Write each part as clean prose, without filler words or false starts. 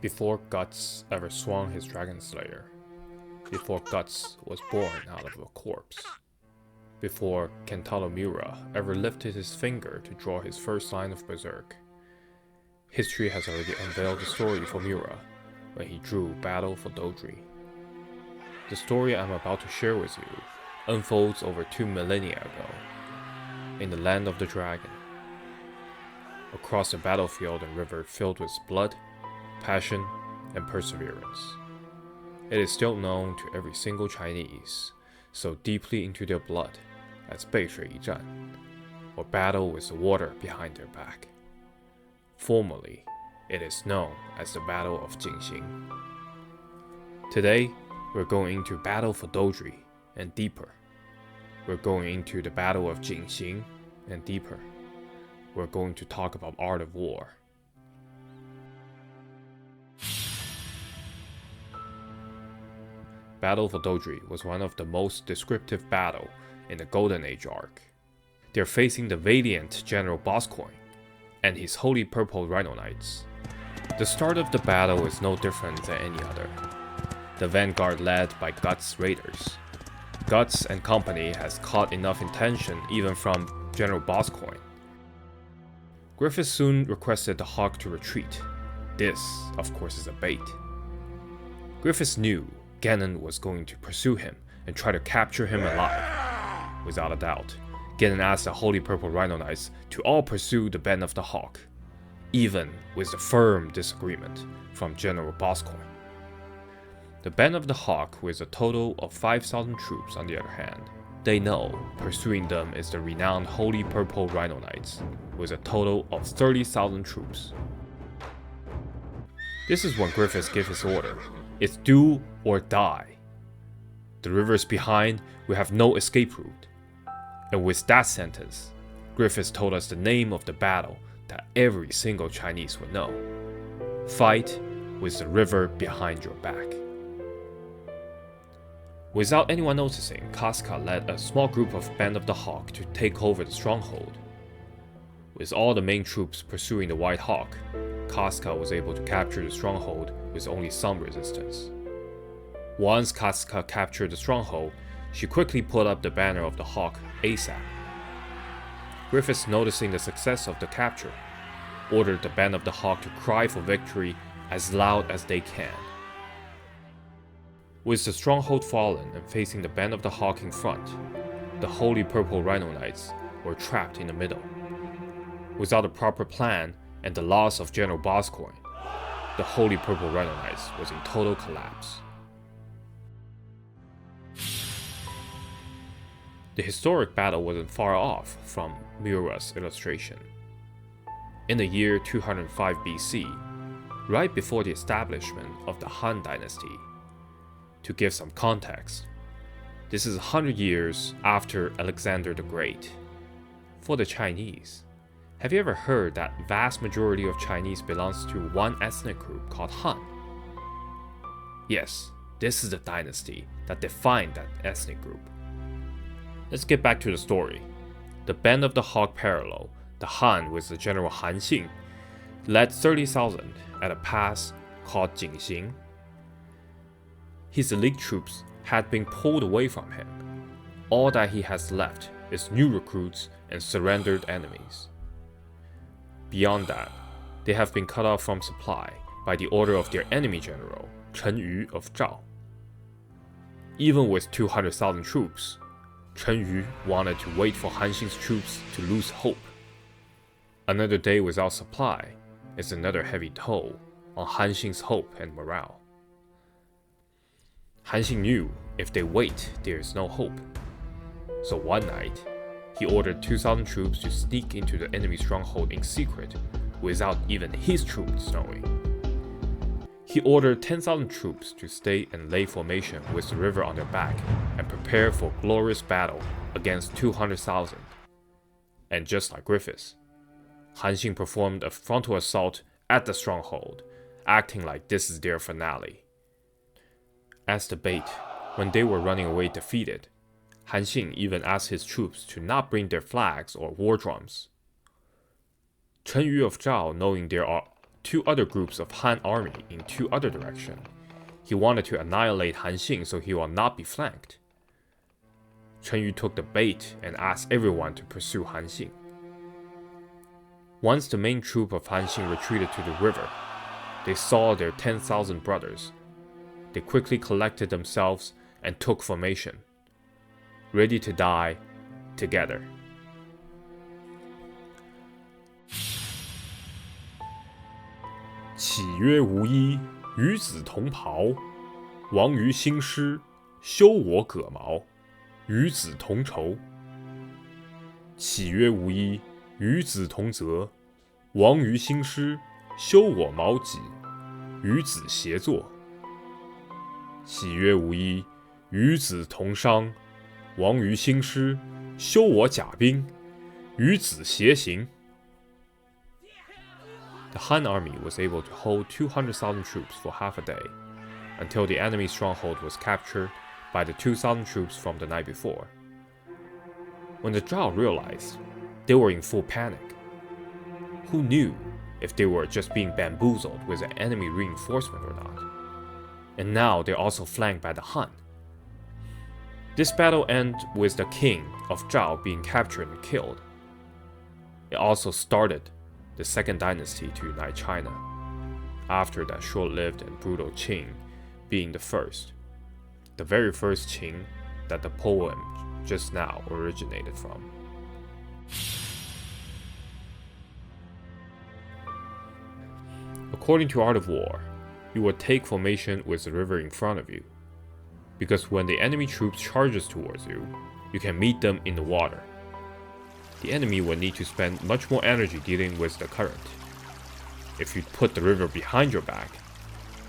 Before Guts ever swung his Dragon Slayer, before Guts was born out of a corpse, before Kentaro Miura ever lifted his finger to draw his first line of Berserk, history has already unveiled the story for Miura when he drew Battle for Doldrey. The story I'm about to share with you unfolds over 2 millennia ago, in the land of the dragon, across a battlefield and river filled with blood, passion, and perseverance. It is still known to every single Chinese, so deeply into their blood as 背水一战, or battle with the water behind their back. Formerly, it is known as the Battle of Jingxing. Today, we're going into Battle for Doldrey and deeper. We're going into the Battle of Jingxing and deeper. We're going to talk about art of war. Battle for Doldrey was one of the most descriptive battle in the Golden Age arc. They're facing the valiant General Boscoin and his holy purple Rhino Knights. The start of the battle is no different than any other. The vanguard led by Guts raiders. Guts and company has caught enough attention even from General Boscoin. Griffith soon requested the Hawk to retreat. This, of course, is a bait. Griffith knew Gannon was going to pursue him and try to capture him alive. Without a doubt, Gannon asked the Holy Purple Rhino Knights to all pursue the Band of the Hawk, even with the firm disagreement from General Boscoin. The Band of the Hawk, with a total of 5,000 troops on the other hand, they know pursuing them is the renowned Holy Purple Rhino Knights, with a total of 30,000 troops. This is when Griffith gave his order. It's do or die. The rivers behind, we have no escape route. And with that sentence, Griffith told us the name of the battle that every single Chinese would know. Fight with the river behind your back. Without anyone noticing, Casca led a small group of Band of the Hawk to take over the stronghold. With all the main troops pursuing the White Hawk, Casca was able to capture the stronghold with only some resistance. Once Casca captured the stronghold, she quickly put up the banner of the Hawk ASAP. Griffith, noticing the success of the capture, ordered the Band of the Hawk to cry for victory as loud as they can. With the stronghold fallen and facing the Band of the Hawk in front, the Holy Purple Rhino Knights were trapped in the middle. Without a proper plan and the loss of General Boscoin, the Holy Purple Rhino Knights was in total collapse. The historic battle wasn't far off from Miura's illustration. In the year 205 BC, right before the establishment of the Han Dynasty, to give some context, this is 100 years after Alexander the Great. For the Chinese, have you ever heard that vast majority of Chinese belongs to one ethnic group called Han? Yes, this is the dynasty that defined that ethnic group. Let's get back to the story. The Band of the Hawk parallel, the Han with the General Han Xing, led 30,000 at a pass called Jingxing. His elite troops had been pulled away from him. All that he has left is new recruits and surrendered enemies. Beyond that, they have been cut off from supply by the order of their enemy general, Chen Yu of Zhao. Even with 200,000 troops, Chen Yu wanted to wait for Han Xing's troops to lose hope. Another day without supply is another heavy toll on Han Xing's hope and morale. Han Xing knew if they wait, there is no hope. So one night, he ordered 2,000 troops to sneak into the enemy stronghold in secret without even his troops knowing. He ordered 10,000 troops to stay and lay formation with the river on their back and prepare for glorious battle against 200,000. And just like Griffith, Han Xing performed a frontal assault at the stronghold, acting like this is their finale. As the bait, when they were running away defeated, Han Xing even asked his troops to not bring their flags or war drums. Chen Yu of Zhao, knowing there are two other groups of Han army in two other directions. He wanted to annihilate Han Xing so he will not be flanked. Chen Yu took the bait and asked everyone to pursue Han Xing. Once the main troop of Han Xing retreated to the river, they saw their 10,000 brothers. They quickly collected themselves and took formation, ready to die together. 岂曰无衣，与子同袍。王于兴师，修我戈矛，与子同仇。岂曰无衣，与子同泽。王于兴师，修我矛戟，与子协作。岂曰无衣，与子同伤。王于兴师，修我甲兵，与子协行。The Han army was able to hold 200,000 troops for half a day, until the enemy's stronghold was captured by the 2,000 troops from the night before. When the Zhao realized, they were in full panic. Who knew if they were just being bamboozled with an enemy reinforcement or not? And now they're also flanked by the Han. This battle ended with the king of Zhao being captured and killed. It also started the second dynasty to unite China, after that short-lived and brutal Qing being the first, the very first Qing that the poem just now originated from. According to Art of War, you will take formation with the river in front of you, because when the enemy troops charges towards you, you can meet them in the water. The enemy will need to spend much more energy dealing with the current. If you put the river behind your back,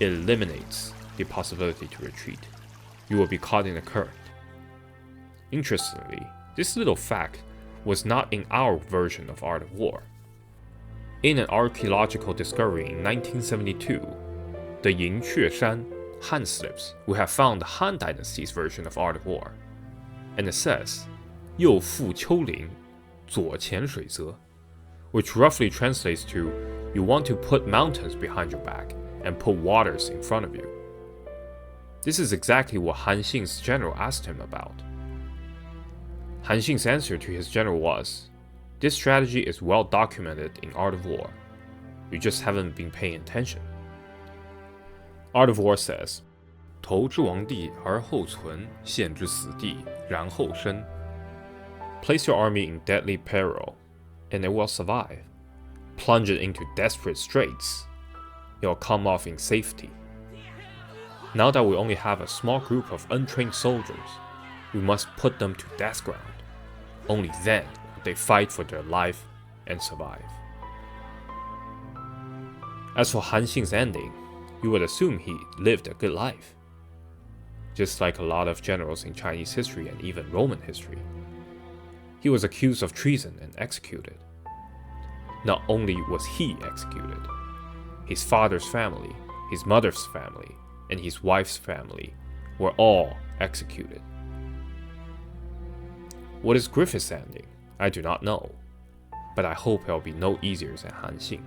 it eliminates the possibility to retreat. You will be caught in the current. Interestingly, this little fact was not in our version of Art of War. In an archaeological discovery in 1972, the Yingqueshan Han slips, we have found the Han dynasty's version of Art of War. And it says, 右复丘陵 左潜水泽, which roughly translates to, you want to put mountains behind your back and put waters in front of you. This is exactly what Han Xing's general asked him about. Han Xing's answer to his general was, this strategy is well documented in Art of War. You just haven't been paying attention. Art of War says, 投之亡地而后存，陷之死地，然后生. Place your army in deadly peril, and it will survive. Plunge it into desperate straits. It will come off in safety. Now that we only have a small group of untrained soldiers, we must put them to death ground. Only then will they fight for their life and survive. As for Han Xing's ending, you would assume he lived a good life. Just like a lot of generals in Chinese history and even Roman history. He was accused of treason and executed. Not only was he executed, his father's family, his mother's family, and his wife's family were all executed. What is Griffith's ending? I do not know, but I hope it will be no easier than Han Xing.